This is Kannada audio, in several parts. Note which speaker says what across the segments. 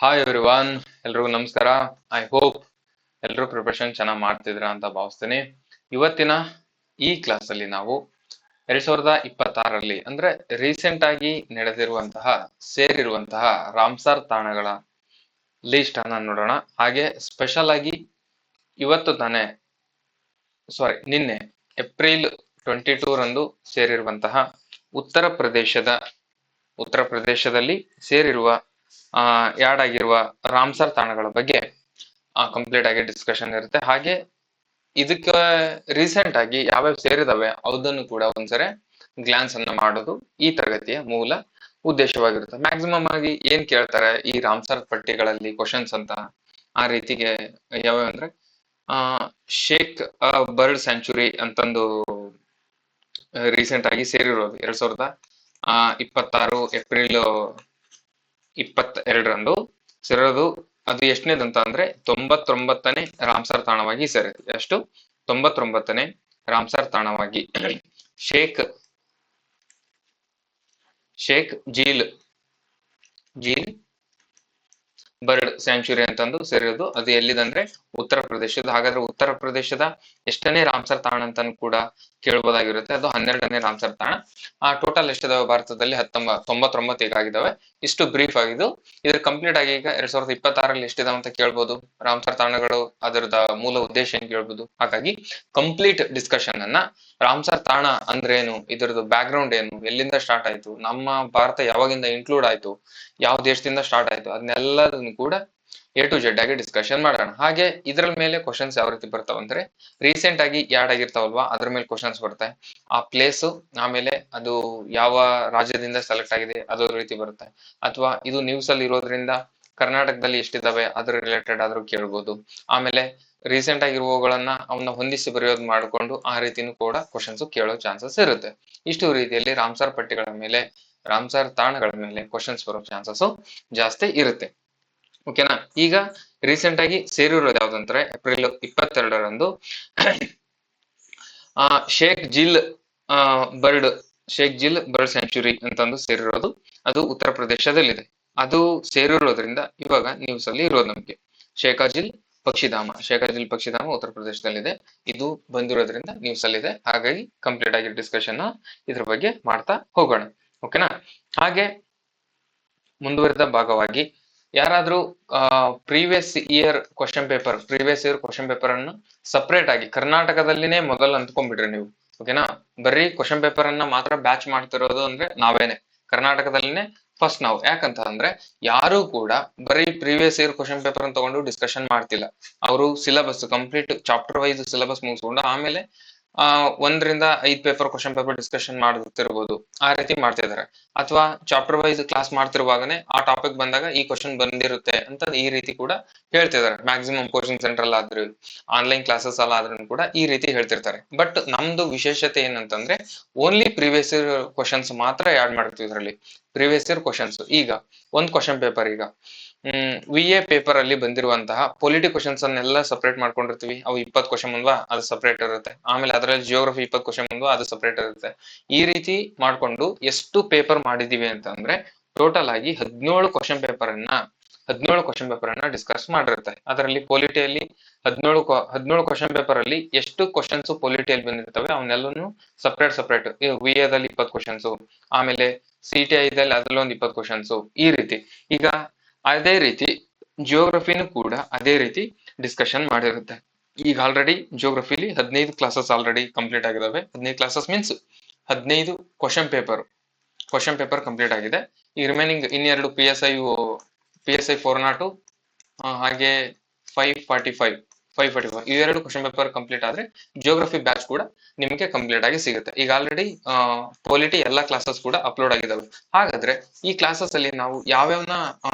Speaker 1: ಹಾಯ್ ಎವ್ರಿವಾನ್, ಎಲ್ರಿಗೂ ನಮಸ್ಕಾರ. ಐ ಹೋಪ್ ಎಲ್ಲರೂ ಪ್ರಿಪರೇಷನ್ ಚೆನ್ನಾಗಿ ಮಾಡ್ತಿದ್ರ ಅಂತ ಭಾವಿಸ್ತೀನಿ. ಇವತ್ತಿನ ಈ ಕ್ಲಾಸ್ ಅಲ್ಲಿ ನಾವು 2026ರಲ್ಲಿ ಅಂದ್ರೆ ರೀಸೆಂಟ್ ಆಗಿ ನಡೆದಿರುವಂತಹ ಸೇರಿರುವಂತಹ ರಾಮ್ಸರ್ ತಾಣಗಳ ಲಿಸ್ಟ್ ಅನ್ನ ನೋಡೋಣ. ಹಾಗೆ ಸ್ಪೆಷಲ್ ಆಗಿ ಇವತ್ತು ತಾನೇ ನಿನ್ನೆ ಏಪ್ರಿಲ್ 22 ರಂದು ಸೇರಿರುವಂತಹ ಉತ್ತರ ಪ್ರದೇಶದಲ್ಲಿ ಸೇರಿರುವ ಯಾಡ್ ಆಗಿರುವ ರಾಮ್ಸರ್ ತಾಣಗಳ ಬಗ್ಗೆ ಕಂಪ್ಲೀಟ್ ಆಗಿ ಡಿಸ್ಕಷನ್ ಇರುತ್ತೆ. ಹಾಗೆ ಇದಕ್ಕೆ ರೀಸೆಂಟ್ ಆಗಿ ಯಾವ್ಯಾವ ಸೇರಿದಾವೆ ಅದನ್ನು ಕೂಡ ಒಂದ್ಸರಿ ಗ್ಲಾನ್ಸ್ ಅನ್ನ ಮಾಡೋದು ಈ ತರಗತಿಯ ಮೂಲ ಉದ್ದೇಶವಾಗಿರುತ್ತೆ. ಮ್ಯಾಕ್ಸಿಮಮ್ ಆಗಿ ಏನ್ ಕೇಳ್ತಾರೆ ಈ ರಾಮ್ಸರ್ ಪಟ್ಟಿಗಳಲ್ಲಿ ಕ್ವಶನ್ಸ್ ಅಂತ ಆ ರೀತಿಗೆ ಯಾವ್ಯಾವ ಅಂದ್ರೆ ಶೇಕ್ ಬರ್ಡ್ ಸ್ಯಾಂಚುರಿ ಅಂತಂದು ರೀಸೆಂಟ್ ಆಗಿ ಸೇರಿರೋದು 2026 ಏಪ್ರಿಲ್ 22ರಂದು ಸೇರೋದು. ಅದು ಎಷ್ಟನೇದಂತ ಅಂದ್ರೆ 99ನೇ ರಾಮ್ಸರ್ ತಾಣವಾಗಿ ಸೇರಿದೆ. ಎಷ್ಟು? 99ನೇ ರಾಮ್ಸರ್ ತಾಣವಾಗಿ ಶೇಕ್ ಜೀಲ್ ಬರ್ಡ್ ಸ್ಯಾಂಚುರಿ ಅಂತಂದು ಸೇರಿರೋದು. ಅದು ಎಲ್ಲಿದಂದ್ರೆ ಉತ್ತರ ಪ್ರದೇಶದ. ಹಾಗಾದ್ರೆ ಉತ್ತರ ಪ್ರದೇಶದ ಎಷ್ಟನೇ ರಾಮ್ಸರ್ ತಾಣ ಅಂತ ಕೂಡ ಕೇಳ್ಬೋದಾಗಿರುತ್ತೆ. ಅದು 12ನೇ ರಾಮ್ಸರ್ ತಾಣ. ಟೋಟಲ್ ಎಷ್ಟಿದಾವೆ ಭಾರತದಲ್ಲಿ? 99 ಈಗಾಗಿದ್ದಾವೆ. ಇಷ್ಟು ಬ್ರೀಫ್ ಆಗಿದ್ದು. ಇದ್ರ ಕಂಪ್ಲೀಟ್ ಆಗಿ ಈಗ 2026ರಲ್ಲಿ ಎಷ್ಟಿದಾವೆ ಅಂತ ಕೇಳ್ಬೋದು. ರಾಮ್ಸರ್ ತಾಣಗಳು ಅದರದ ಮೂಲ ಉದ್ದೇಶ ಏನ್ ಕೇಳ್ಬೋದು. ಹಾಗಾಗಿ ಕಂಪ್ಲೀಟ್ ಡಿಸ್ಕಷನ್ ಅನ್ನ ರಾಮ್ಸರ್ ತಾಣ ಅಂದ್ರೆ ಏನು, ಇದರದ್ದು ಬ್ಯಾಕ್ ಗ್ರೌಂಡ್ ಏನು, ಎಲ್ಲಿಂದ ಸ್ಟಾರ್ಟ್ ಆಯ್ತು, ನಮ್ಮ ಭಾರತ ಯಾವಾಗಿಂದ ಇನ್ಕ್ಲೂಡ್ ಆಯ್ತು, ಯಾವ ದೇಶದಿಂದ ಸ್ಟಾರ್ಟ್ ಆಯ್ತು, ಅದನ್ನೆಲ್ಲದನ್ನು ಕೂಡ A to Z ಆಗಿ ಡಿಸ್ಕಷನ್ ಮಾಡೋಣ. ಹಾಗೆ ಇದ್ರ ಮೇಲೆ ಕ್ವಶನ್ಸ್ ಯಾವ ರೀತಿ ಬರ್ತಾವಂದ್ರೆ ರೀಸೆಂಟ್ ಆಗಿ ಯಾಡ್ ಆಗಿರ್ತಾವಲ್ವಾ ಅದ್ರ ಮೇಲೆ ಕ್ವಶನ್ಸ್ ಬರುತ್ತೆ. ಆ ಪ್ಲೇಸ್, ಆಮೇಲೆ ಅದು ಯಾವ ರಾಜ್ಯದಿಂದ ಸೆಲೆಕ್ಟ್ ಆಗಿದೆ ಅದ್ರ ರೀತಿ ಬರುತ್ತೆ. ಅಥವಾ ಇದು ನ್ಯೂಸ್ ಅಲ್ಲಿ ಇರೋದ್ರಿಂದ ಕರ್ನಾಟಕದಲ್ಲಿ ಎಷ್ಟಿದಾವೆ ಅದ್ರ ರಿಲೇಟೆಡ್ ಆದ್ರೂ ಕೇಳ್ಬೋದು. ಆಮೇಲೆ ರೀಸೆಂಟ್ ಆಗಿರುವವುಗಳನ್ನ ಅವನ್ನ ಹೊಂದಿಸಿ ಬರೆಯೋದು ಮಾಡ್ಕೊಂಡು ಆ ರೀತಿನೂ ಕೂಡ ಕ್ವಶನ್ಸ್ ಕೇಳೋ ಚಾನ್ಸಸ್ ಇರುತ್ತೆ. ಇಷ್ಟು ರೀತಿಯಲ್ಲಿ ರಾಮ್ಸರ್ ಪಟ್ಟಿಗಳ ಮೇಲೆ, ರಾಮ್ಸರ್ ತಾಣಗಳ ಮೇಲೆ ಕ್ವಶನ್ಸ್ ಬರೋ ಚಾನ್ಸಸ್ ಜಾಸ್ತಿ ಇರುತ್ತೆ. ಓಕೆನಾ? ಈಗ ರೀಸೆಂಟ್ ಆಗಿ ಸೇರಿರೋದು ಯಾವ್ದಂದ್ರೆ ಏಪ್ರಿಲ್ 22ರಂದು ಶೇಕ್ ಜಿಲ್ ಬರ್ಡ್ ಸ್ಯಾಂಚುರಿ ಅಂತಂದು ಸೇರಿರೋದು. ಅದು ಉತ್ತರ ಪ್ರದೇಶದಲ್ಲಿದೆ. ಅದು ಸೇರಿರೋದ್ರಿಂದ ಇವಾಗ ನ್ಯೂಸ್ ಅಲ್ಲಿ ಇರೋದು ನಮ್ಗೆ ಶೇಖಾಜಿಲ್ ಪಕ್ಷಿಧಾಮ ಉತ್ತರ ಪ್ರದೇಶದಲ್ಲಿದೆ. ಇದು ಬಂದಿರೋದ್ರಿಂದ ನ್ಯೂಸ್ ಅಲ್ಲಿ ಇದೆ. ಹಾಗಾಗಿ ಕಂಪ್ಲೀಟ್ ಆಗಿ ಡಿಸ್ಕಷನ್ ಇದ್ರ ಬಗ್ಗೆ ಮಾಡ್ತಾ ಹೋಗೋಣ. ಓಕೆನಾ? ಹಾಗೆ ಮುಂದುವರಿದ ಭಾಗವಾಗಿ ಯಾರಾದ್ರೂ ಪ್ರೀವಿಯಸ್ ಇಯರ್ ಕ್ವಶನ್ ಪೇಪರ್ ಅನ್ನು ಸಪರೇಟ್ ಆಗಿ ಕರ್ನಾಟಕದಲ್ಲಿನೇ ಮೊದಲು ಅಂದ್ಕೊಂಡ್ಬಿಡ್ರಿ ನೀವು. ಓಕೆನಾ? ಬರೀ ಕ್ವಶನ್ ಪೇಪರ್ ಅನ್ನ ಮಾತ್ರ ಬ್ಯಾಚ್ ಮಾಡ್ತಿರೋದು ಅಂದ್ರೆ ನಾವೇನೆ ಕರ್ನಾಟಕದಲ್ಲಿನೇ ಫಸ್ಟ್ ನಾವು. ಯಾಕಂತ ಅಂದ್ರೆ ಯಾರು ಕೂಡ ಬರೀ ಪ್ರೀವಿಯಸ್ ಇಯರ್ ಕ್ವಶನ್ ಪೇಪರ್ ಅನ್ನು ತಗೊಂಡು ಡಿಸ್ಕಷನ್ ಮಾಡ್ತಿಲ್ಲ. ಅವರು syllabus complete chapter wise syllabus ಮುಗಿಸ್ಕೊಂಡು ಆಮೇಲೆ 1ರಿಂದ 5 ಪೇಪರ್ ಕ್ವಶನ್ ಪೇಪರ್ ಡಿಸ್ಕಷನ್ ಮಾಡ್ತಿರ್ಬೋದು. ಆ ರೀತಿ ಮಾಡ್ತಿದ್ದಾರೆ. ಅಥವಾ ಚಾಪ್ಟರ್ ವೈಸ್ ಕ್ಲಾಸ್ ಮಾಡ್ತಿರುವಾಗನೇ ಆ ಟಾಪಿಕ್ ಬಂದಾಗ ಈ ಕ್ವಶನ್ ಬಂದಿರುತ್ತೆ ಅಂತ ಈ ರೀತಿ ಕೂಡ ಹೇಳ್ತಿದ್ದಾರೆ. ಮ್ಯಾಕ್ಸಿಮಮ್ ಕೋಚಿಂಗ್ ಸೆಂಟರ್ ಆದ್ರೂ ಆನ್ಲೈನ್ ಕ್ಲಾಸಸ್ ಅಲ್ಲ ಆದ್ರೂ ಕೂಡ ಈ ರೀತಿ ಹೇಳ್ತಿರ್ತಾರೆ. ಬಟ್ ನಮ್ದು ವಿಶೇಷತೆ ಏನಂತಂದ್ರೆ ಓನ್ಲಿ ಪ್ರೀವಿಯಸ್ ಇಯರ್ ಕ್ವಶನ್ಸ್ ಮಾತ್ರ ಆಡ್ ಮಾಡ್ತೀವಿ ಇದರಲ್ಲಿ. ಪ್ರೀವಿಯಸ್ ಇಯರ್ ಕ್ವಶನ್ಸ್ ಈಗ ಒಂದ್ ಕ್ವಶನ್ ಪೇಪರ್ ಈಗ VA ಪೇಪರ್ ಅಲ್ಲಿ ಬಂದಿರುವಂತಹ ಪೊಲಿಟಿ ಕ್ವಶನ್ಸ್ ಅನ್ನೆಲ್ಲ ಸಪರೇಟ್ ಮಾಡ್ಕೊಂಡಿರ್ತೀವಿ. ಅವು 20 ಕ್ವಶನ್ ಬಂದ್ವಾ ಅದು ಸಪರೇಟ್ ಇರುತ್ತೆ. ಆಮೇಲೆ ಅದರಲ್ಲಿ ಜಿಯೋಗ್ರಫಿ 20 ಕ್ವಶನ್ ಬಂದ್ವಾ ಅದು ಸಪರೇಟ್ ಇರುತ್ತೆ. ಈ ರೀತಿ ಮಾಡ್ಕೊಂಡು ಎಷ್ಟು ಪೇಪರ್ ಮಾಡಿದೀವಿ ಅಂತಂದ್ರೆ ಟೋಟಲ್ ಆಗಿ 17 ಕ್ವಶನ್ ಪೇಪರ್ ಅನ್ನ ಡಿಸ್ಕಸ್ ಮಾಡಿರುತ್ತೆ. ಅದರಲ್ಲಿ ಪೊಲಿಟಿಯಲ್ಲಿ 17 ಕ್ವಶನ್ ಪೇಪರ್ ಅಲ್ಲಿ ಎಷ್ಟು ಕ್ವಶನ್ಸ್ ಪೊಲಿಟಿಯಲ್ಲಿ ಬಂದಿರ್ತವೆ ಅವನ್ನೆಲ್ಲನು ಸಪರೇಟ್ VA ದಲ್ಲಿ 20 ಕ್ವಶನ್ಸ್, ಆಮೇಲೆ CTI ದಲ್ಲಿ ಅದ್ರಲ್ಲಿ ಒಂದು 20 ಕ್ವಶನ್ಸ್. ಈ ರೀತಿ ಈಗ ಅದೇ ರೀತಿ ಜಿಯೋಗ್ರಫಿನೂ ಕೂಡ ಅದೇ ರೀತಿ ಡಿಸ್ಕಷನ್ ಮಾಡಿರುತ್ತೆ. ಈಗ ಆಲ್ರೆಡಿ ಜಿಯೋಗ್ರಫಿಲಿ 15 ಕ್ಲಾಸಸ್ ಆಲ್ರೆಡಿ ಕಂಪ್ಲೀಟ್ ಆಗಿದಾವೆ. 15 classes means 15 question paper complete ಆಗಿದೆ. ಈ ರಿಮೈನಿಂಗ್ ಇನ್ನೆರಡು PSI 402 ಹಾಗೆ 545 ಇವೆರಡು ಕ್ವಶನ್ ಪೇಪರ್ ಕಂಪ್ಲೀಟ್ ಆದ್ರೆ ಜಿಯೋಗ್ರಫಿ ಬ್ಯಾಚ್ ಕೂಡ ನಿಮಗೆ ಕಂಪ್ಲೀಟ್ ಆಗಿ ಸಿಗುತ್ತೆ. ಈಗ ಆಲ್ರೆಡಿ ಪೊಲಿಟಿ ಎಲ್ಲಾ ಕ್ಲಾಸಸ್ ಕೂಡ ಅಪ್ಲೋಡ್ ಆಗಿದಾವೆ. ಹಾಗಾದ್ರೆ ಈ ಕ್ಲಾಸಸ್ ಅಲ್ಲಿ ನಾವು ಯಾವ್ಯಾವನ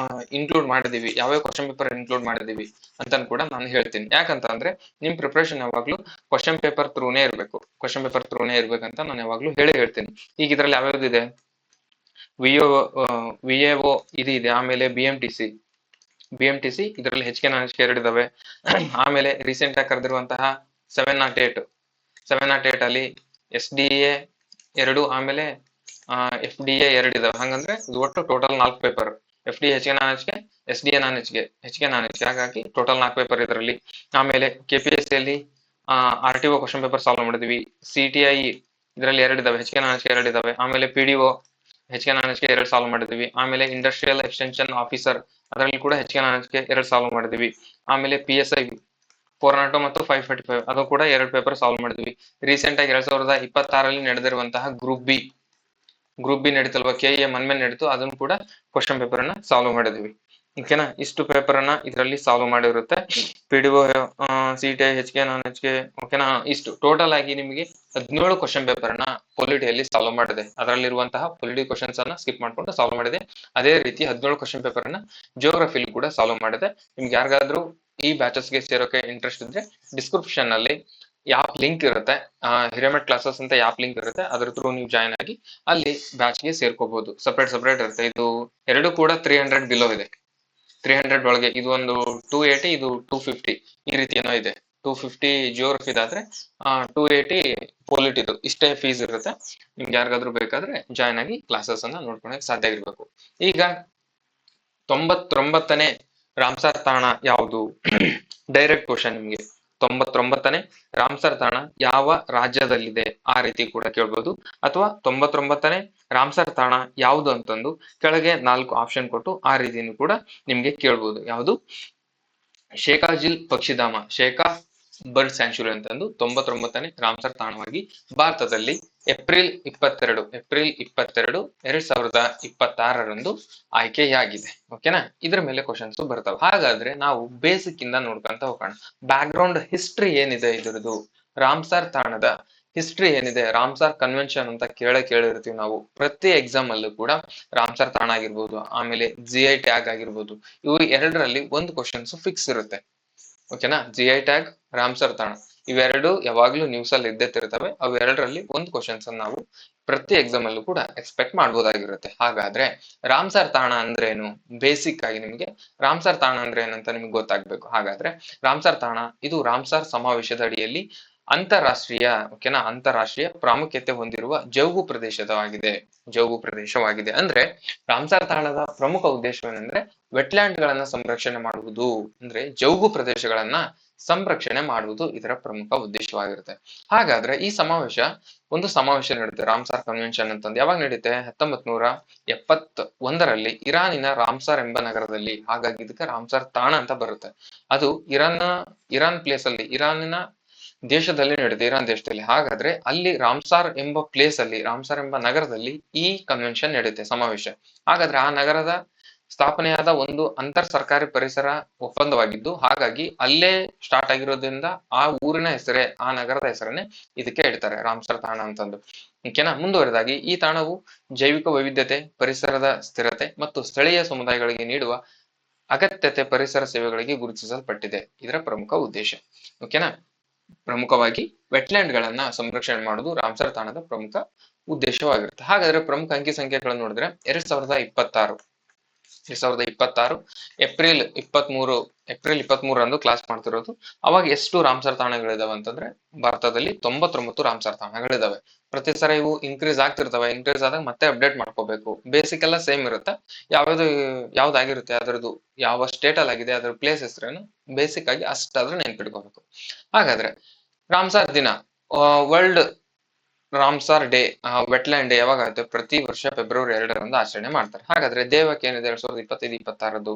Speaker 1: ಇನ್ಕ್ಲೂಡ್ ಮಾಡಿದೀವಿ, ಯಾವ್ಯಾವ ಕ್ವಶನ್ ಪೇಪರ್ ಇನ್ಕ್ಲೂಡ್ ಮಾಡಿದೀವಿ ಅಂತ ಕೂಡ ನಾನು ಹೇಳ್ತೀನಿ. ಯಾಕಂತ ಅಂದ್ರೆ ನಿಮ್ ಪ್ರಿಪರೇಷನ್ ಯಾವಾಗ್ಲೂ ಕ್ವಶನ್ ಪೇಪರ್ ಥ್ರೂನೇ ಇರ್ಬೇಕಂತ ನಾನು ಯಾವಾಗ್ಲೂ ಹೇಳ್ತೀನಿ. ಈಗ ಇದ್ರಲ್ಲಿ ಯಾವ್ಯಾವ್ದಿದೆ? VAO ಇದು ಇದೆ. ಆಮೇಲೆ BMTC ಇದರಲ್ಲಿ HK ನಾಲೆಡ್ಜ್ ಎರಡಿದಾವೆ. ಆಮೇಲೆ ರೀಸೆಂಟ್ ಆಗಿ ಕರೆದಿರುವಂತಹ 708 ಅಲ್ಲಿ SDA 2 ಆಮೇಲೆ FDA 2 ಇದಾವೆ. ಹಂಗಂದ್ರೆ ಇದು ಒಟ್ಟು total 4 paper. FD HK ನಾಲೆಡ್ಜ್ಗೆ SDA ನಾನ್ HK ನಾನ್ HK ಹಾಗಾಗಿ ಟೋಟಲ್ 4 ಪೇಪರ್ ಇದರಲ್ಲಿ. ಆಮೇಲೆ KPSC ಅಲ್ಲಿ RTO ಕ್ವಶನ್ ಪೇಪರ್ ಸಾಲ್ವ್ ಮಾಡಿದ್ವಿ. CTI ಇದರಲ್ಲಿ 2 ಇದಾವೆ, HK ನಾನ್ HK 2 ಇದಾವೆ. ಆಮೇಲೆ PDO HK ನಾನ್ HK 2 ಸಾಲ್ವ್ ಮಾಡಿದ್ವಿ. ಆಮೇಲೆ ಇಂಡಸ್ಟ್ರಿಯಲ್ ಎಕ್ಸ್ಟೆನ್ಷನ್ ಆಫೀಸರ್ ಅದರಲ್ಲಿ ಕೂಡ HK ನಾನ್ HK 2 ಸಾಲ್ವ್ ಮಾಡಿದ್ವಿ. ಆಮೇಲೆ PSI 402 ಮತ್ತು 545 ಅದು ಕೂಡ 2 ಪೇಪರ್ ಸಾಲ್ವ್ ಮಾಡಿದ್ವಿ. ರೀಸೆಂಟ್ ಆಗಿ 2026 ನಡೆದಿರುವಂತಹ ಗ್ರೂಪ್ ಬಿ ನಡೀತಲ್ವಾ, KE ಮೊನ್ನೆ ನಡೀತು, ಅದನ್ನು ಕೂಡ ಕ್ವಶನ್ ಪೇಪರ್ ಅನ್ನ ಸಾಲ್ವ್ ಮಾಡಿದ್ವಿ. ಓಕೆನಾ, ಇಷ್ಟು ಪೇಪರ್ ಅನ್ನ ಇದರಲ್ಲಿ ಸಾಲ್ವ್ ಮಾಡಿರುತ್ತೆ. PDO, CTI, HK ನಾನ್ HK, ಓಕೆನಾ, ಇಷ್ಟು ಟೋಟಲ್ ಆಗಿ ನಿಮಗೆ 17 ಕ್ವಶನ್ ಪೇಪರ್ ಅನ್ನ ಪೊಲಿಟಿಯಲ್ಲಿ ಸಾಲ್ವ್ ಮಾಡಿದೆ. ಅದರಲ್ಲಿರುವಂತಹ ಪೊಲಿಟಿ ಕ್ವಶನ್ಸ್ ಅನ್ನ ಸ್ಕಿಪ್ ಮಾಡ್ಕೊಂಡು ಸಾಲ್ವ್ ಮಾಡಿದೆ. ಅದೇ ರೀತಿ 17 ಕ್ವಶನ್ ಪೇಪರ್ ಅನ್ನ ಜಿಯೋಗ್ರಫಿಲಿ ಕೂಡ ಸಾಲ್ವ್ ಮಾಡಿದೆ. ನಿಮ್ಗೆ ಯಾರಿಗಾದ್ರೂ ಈ ಬ್ಯಾಚಸ್ಗೆ ಸೇರೋಕೆ ಇಂಟ್ರೆಸ್ಟ್ ಇದ್ರೆ ಡಿಸ್ಕ್ರಿಪ್ಷನ್ ಅಲ್ಲಿ ಯಾಪ್ ಲಿಂಕ್ ಇರುತ್ತೆ, ಹಿರೇಮಠ್ ಕ್ಲಾಸಸ್ ಅಂತ ಯಾಪ್ ಲಿಂಕ್ ಇರುತ್ತೆ, ಅದ್ರ ಥ್ರೂ ನೀವು ಜಾಯ್ನ್ ಆಗಿ ಅಲ್ಲಿ ಬ್ಯಾಚ್ಗೆ ಸೇರ್ಕೋಬಹುದು. ಸಪರೇಟ್ ಇರುತ್ತೆ. ಇದು ಎರಡು ಕೂಡ 300 ಬಿಲೋ ಇದೆ, 300 ಒಳಗೆ. ಇದು ಒಂದು 280, ಇದು 250, ಈ ರೀತಿ ಏನೋ ಇದೆ. 250 ಜಿಯೋಗ್ರಫಿ ಇದಾದ್ರೆ 280 ಪೊಲಿಟ್. ಇದು ಇಷ್ಟೇ ಫೀಸ್ ಇರುತ್ತೆ. ನಿಮ್ಗೆ ಯಾರಿಗಾದ್ರೂ ಬೇಕಾದ್ರೆ ಜಾಯ್ನ್ ಆಗಿ ಕ್ಲಾಸಸ್ ಅನ್ನ ನೋಡ್ಕೊಳಕ್ ಸಾಧ್ಯ ಆಗಿರ್ಬೇಕು. ಈಗ 99ನೇ ರಾಮ್ಸರ್ ತಾಣ ಯಾವುದು? ಡೈರೆಕ್ಟ್ ಕ್ವಶನ್ ನಿಮ್ಗೆ. 99ನೇ ರಾಮ್ಸರ್ ತಾಣ ಯಾವ ರಾಜ್ಯದಲ್ಲಿದೆ? ಆ ರೀತಿ ಕೂಡ ಕೇಳ್ಬೋದು. ಅಥವಾ 99ನೇ ರಾಮ್ಸರ್ ತಾಣ ಯಾವುದು ಅಂತಂದು ಕೆಳಗೆ 4 ಆಪ್ಷನ್ ಕೊಟ್ಟು ಆ ರೀತಿನೂ ಕೂಡ ನಿಮ್ಗೆ ಕೇಳ್ಬೋದು. ಯಾವುದು? ಶೇಖಾಜಿಲ್ ಪಕ್ಷಿಧಾಮ, ಶೇಖಾ ಬರ್ಡ್ ಸ್ಯಾಂಚುರಿ ಅಂತಂದು 99ನೇ ರಾಮ್ಸರ್ ತಾಣವಾಗಿ ಭಾರತದಲ್ಲಿ ಏಪ್ರಿಲ್ 22, 2026ರಂದು ಆಯ್ಕೆಯಾಗಿದೆ. ಓಕೆನಾ, ಇದ್ರ ಮೇಲೆ ಕ್ವಶನ್ಸ್ ಬರ್ತವೆ. ಹಾಗಾದ್ರೆ ನಾವು ಬೇಸಿಕ್ ಇಂದ ನೋಡ್ಕೊಂತ ಹೋಗೋಣ. ಬ್ಯಾಕ್ ಗ್ರೌಂಡ್ ಹಿಸ್ಟ್ರಿ ಏನಿದೆ ಇದ್ರದ್ದು, ರಾಮ್ಸರ್ ತಾಣದ ಹಿಸ್ಟ್ರಿ ಏನಿದೆ, ರಾಮ್ಸರ್ ಕನ್ವೆನ್ಷನ್ ಅಂತ ಕೇಳಿರ್ತೀವಿ ನಾವು ಪ್ರತಿ ಎಕ್ಸಾಮ್ ಅಲ್ಲೂ ಕೂಡ. ರಾಮ್ಸರ್ ತಾಣ ಆಗಿರ್ಬೋದು, ಆಮೇಲೆ GI ಟ್ಯಾಗ್ ಆಗಿರ್ಬೋದು, ಇವು ಎರಡರಲ್ಲಿ ಒಂದು ಕ್ವಶನ್ಸ್ ಫಿಕ್ಸ್ ಇರುತ್ತೆ. ಓಕೆನಾ, GI ಟ್ಯಾಗ್, ರಾಮ್ಸರ್ ತಾಣ ಇವೆರಡು ಯಾವಾಗ್ಲೂ ನ್ಯೂಸ್ ಅಲ್ಲಿ ಇದ್ದೇ ತಿರ್ತವೆ. ಅವು ಎರಡರಲ್ಲಿ ಒಂದು ಕ್ವಶನ್ಸ್ ನಾವು ಪ್ರತಿ ಎಕ್ಸಾಮ್ ಅಲ್ಲೂ ಕೂಡ ಎಕ್ಸ್ಪೆಕ್ಟ್ ಮಾಡ್ಬೋದಾಗಿರುತ್ತೆ. ಹಾಗಾದ್ರೆ ರಾಮ್ಸರ್ ತಾಣ ಅಂದ್ರೇನು? ಬೇಸಿಕ್ ಆಗಿ ನಿಮಗೆ ರಾಮ್ಸರ್ ತಾಣ ಅಂದ್ರೆ ಏನಂತ ನಿಮ್ಗೆ ಗೊತ್ತಾಗ್ಬೇಕು. ಹಾಗಾದ್ರೆ ರಾಮ್ಸರ್ ತಾಣ ಇದು ರಾಮ್ಸರ್ ಸಮಾವೇಶದ ಅಡಿಯಲ್ಲಿ ಅಂತಾರಾಷ್ಟ್ರೀಯ ಪ್ರಾಮುಖ್ಯತೆ ಹೊಂದಿರುವ ಜೌಗು ಪ್ರದೇಶವಾಗಿದೆ. ಅಂದ್ರೆ ರಾಮ್ಸರ್ ತಾಣದ ಪ್ರಮುಖ ಉದ್ದೇಶವೇನೆಂದ್ರೆ ವೆಟ್ಲ್ಯಾಂಡ್ ಗಳನ್ನ ಸಂರಕ್ಷಣೆ ಮಾಡುವುದು, ಅಂದ್ರೆ ಜೌಗು ಪ್ರದೇಶಗಳನ್ನ ಸಂರಕ್ಷಣೆ ಮಾಡುವುದು ಇದರ ಪ್ರಮುಖ ಉದ್ದೇಶವಾಗಿರುತ್ತೆ. ಹಾಗಾದ್ರೆ ಈ ಒಂದು ಸಮಾವೇಶ ನಡೆಯುತ್ತೆ, ರಾಮ್ಸರ್ ಕನ್ವೆನ್ಷನ್ ಅಂತಂದು. ಯಾವಾಗ ನಡೆಯುತ್ತೆ? 1971ರಲ್ಲಿ ಇರಾನಿನ ರಾಮ್ಸರ್ ಎಂಬ ನಗರದಲ್ಲಿ. ಹಾಗಾಗಿ ಇದಕ್ಕೆ ರಾಮ್ಸರ್ ತಾಣ ಅಂತ ಬರುತ್ತೆ. ಅದು ಇರಾನ್ ಪ್ಲೇಸ್ ಅಲ್ಲಿ, ಇರಾನಿನ ದೇಶದಲ್ಲಿ ನಡೆಯುತ್ತೆ, ಇರಾನ್ ದೇಶದಲ್ಲಿ. ಹಾಗಾದ್ರೆ ಅಲ್ಲಿ ರಾಮ್ಸರ್ ಎಂಬ ಪ್ಲೇಸ್ ಅಲ್ಲಿ, ರಾಮ್ಸರ್ ಎಂಬ ನಗರದಲ್ಲಿ ಈ ಕನ್ವೆನ್ಷನ್ ನಡೆಯುತ್ತೆ, ಸಮಾವೇಶ. ಹಾಗಾದ್ರೆ ಆ ನಗರದ ಸ್ಥಾಪನೆಯಾದ ಒಂದು ಅಂತರ್ ಸರ್ಕಾರಿ ಪರಿಸರ ಒಪ್ಪಂದವಾಗಿದ್ದು, ಹಾಗಾಗಿ ಅಲ್ಲೇ ಸ್ಟಾರ್ಟ್ ಆಗಿರೋದ್ರಿಂದ ಆ ಊರಿನ ಹೆಸರೇ, ಆ ನಗರದ ಹೆಸರನ್ನೇ ಇದಕ್ಕೆ ಇಡ್ತಾರೆ, ರಾಮ್ಸರ್ ತಾಣ ಅಂತಂದು. ಓಕೆನಾ, ಮುಂದುವರೆದಾಗಿ ಈ ತಾಣವು ಜೈವಿಕ ವೈವಿಧ್ಯತೆ, ಪರಿಸರದ ಸ್ಥಿರತೆ ಮತ್ತು ಸ್ಥಳೀಯ ಸಮುದಾಯಗಳಿಗೆ ನೀಡುವ ಅಗತ್ಯತೆ ಪರಿಸರ ಸೇವೆಗಳಿಗೆ ಗುರುತಿಸಲ್ಪಟ್ಟಿದೆ. ಇದರ ಪ್ರಮುಖ ಉದ್ದೇಶ. ಓಕೆನಾ, ಪ್ರಮುಖವಾಗಿ ವೆಟ್ಲ್ಯಾಂಡ್ ಗಳನ್ನ ಸಂರಕ್ಷಣೆ ಮಾಡುವುದು ರಾಮ್ಸರ್ ತಾಣದ ಪ್ರಮುಖ ಉದ್ದೇಶವಾಗಿರುತ್ತೆ. ಹಾಗಾದ್ರೆ ಪ್ರಮುಖ ಅಂಕಿ ಸಂಖ್ಯೆಗಳನ್ನು ನೋಡಿದ್ರೆ 2026 ಏಪ್ರಿಲ್ 23ರಂದು ಕ್ಲಾಸ್ ಮಾಡ್ತಿರೋದು. ಅವಾಗ ಎಷ್ಟು ರಾಮ್ಸರ್ ತಾಣಗಳಿದಾವೆ ಅಂತಂದ್ರೆ ಭಾರತದಲ್ಲಿ 99 ರಾಮ್ಸರ್ ತಾಣಗಳಿದಾವೆ. ಪ್ರತಿ ಸಲ ಇವು ಇನ್ಕ್ರೀಸ್ ಆಗ್ತಿರ್ತವೆ. ಇನ್ಕ್ರೀಸ್ ಆದಾಗ ಮತ್ತೆ ಅಪ್ಡೇಟ್ ಮಾಡ್ಕೋಬೇಕು. ಬೇಸಿಕ್ ಎಲ್ಲ ಸೇಮ್ ಇರುತ್ತೆ. ಯಾವ್ದಾಗಿರುತ್ತೆ ಅದರದ್ದು, ಯಾವ ಸ್ಟೇಟ್ ಅಲ್ಲಿ ಆಗಿದೆ, ಅದರ ಪ್ಲೇಸ್ ಹೆಸರೇನು, ಬೇಸಿಕ್ ಆಗಿ ಅಷ್ಟಾದ್ರೂ ನೆನ್ಪಿಟ್ಕೋಬೇಕು. ಹಾಗಾದ್ರೆ ರಾಮ್ಸರ್ ದಿನ, world Ramsar day, wetland day ಯಾವಾಗ ಆಗುತ್ತೆ? ಪ್ರತಿ ವರ್ಷ ಫೆಬ್ರವರಿ 2ರಂದು ಆಚರಣೆ ಮಾಡ್ತಾರೆ. ಹಾಗಾದ್ರೆ ದೇವಕ್ಕೆ ಏನಿದೆ? 2025-26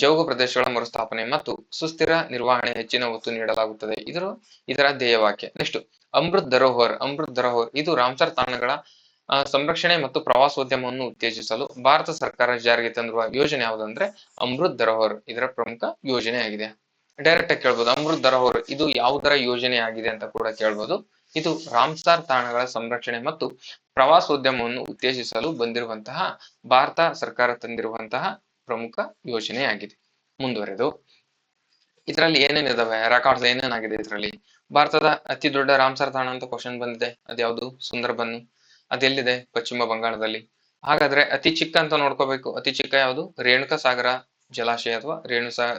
Speaker 1: ಜೌಗು ಪ್ರದೇಶಗಳ ಮರುಸ್ಥಾಪನೆ ಮತ್ತು ಸುಸ್ಥಿರ ನಿರ್ವಹಣೆ ಹೆಚ್ಚಿನ ಒತ್ತು ನೀಡಲಾಗುತ್ತದೆ. ಇದರ ಧ್ಯೇಯವಾಕ್ಯ. ನೆಕ್ಸ್ಟ್ ಅಮೃತ್ ಧರೋಹರ್ ಇದು ರಾಮ್ಸರ್ ತಾಣಗಳ ಸಂರಕ್ಷಣೆ ಮತ್ತು ಪ್ರವಾಸೋದ್ಯಮವನ್ನು ಉತ್ತೇಜಿಸಲು ಭಾರತ ಸರ್ಕಾರ ಜಾರಿಗೆ ತಂದಿರುವ ಯೋಜನೆ ಯಾವುದಂದ್ರೆ ಅಮೃತ್ ಧರೋಹರ್ ಇದರ ಪ್ರಮುಖ ಯೋಜನೆ ಆಗಿದೆ. ಡೈರೆಕ್ಟ್ ಆಗಿ ಕೇಳ್ಬೋದು, ಅಮೃತ್ ಧರೋಹರ್ ಇದು ಯಾವುದರ ಯೋಜನೆ ಆಗಿದೆ ಅಂತ ಕೂಡ ಕೇಳ್ಬೋದು. ಇದು ರಾಮ್ಸರ್ ತಾಣಗಳ ಸಂರಕ್ಷಣೆ ಮತ್ತು ಪ್ರವಾಸೋದ್ಯಮವನ್ನು ಉತ್ತೇಜಿಸಲು ಬಂದಿರುವಂತಹ ಭಾರತ ಸರ್ಕಾರ ತಂದಿರುವಂತಹ ಪ್ರಮುಖ ಯೋಜನೆಯಾಗಿದೆ. ಮುಂದುವರೆದು ಇದರಲ್ಲಿ ಏನೇನಿದಾವೆ, ರೆಕಾರ್ಡ್ಸ್ ಏನೇನಾಗಿದೆ ಇದರಲ್ಲಿ? ಭಾರತದ ಅತಿ ದೊಡ್ಡ ರಾಮ್ಸರ್ ತಾಣ ಅಂತ ಕ್ವಶನ್ ಬಂದಿದೆ. ಅದ್ಯಾವುದು? ಸುಂದರ್ಬನ್. ಅದೆಲ್ಲಿದೆ? ಪಶ್ಚಿಮ ಬಂಗಾಳದಲ್ಲಿ. ಹಾಗಾದ್ರೆ ಅತಿ ಚಿಕ್ಕ ಅಂತ ನೋಡ್ಕೋಬೇಕು. ಅತಿ ಚಿಕ್ಕ ಯಾವುದು? ರೇಣುಕಾ ಸಾಗರ ಜಲಾಶಯ ಅಥವಾ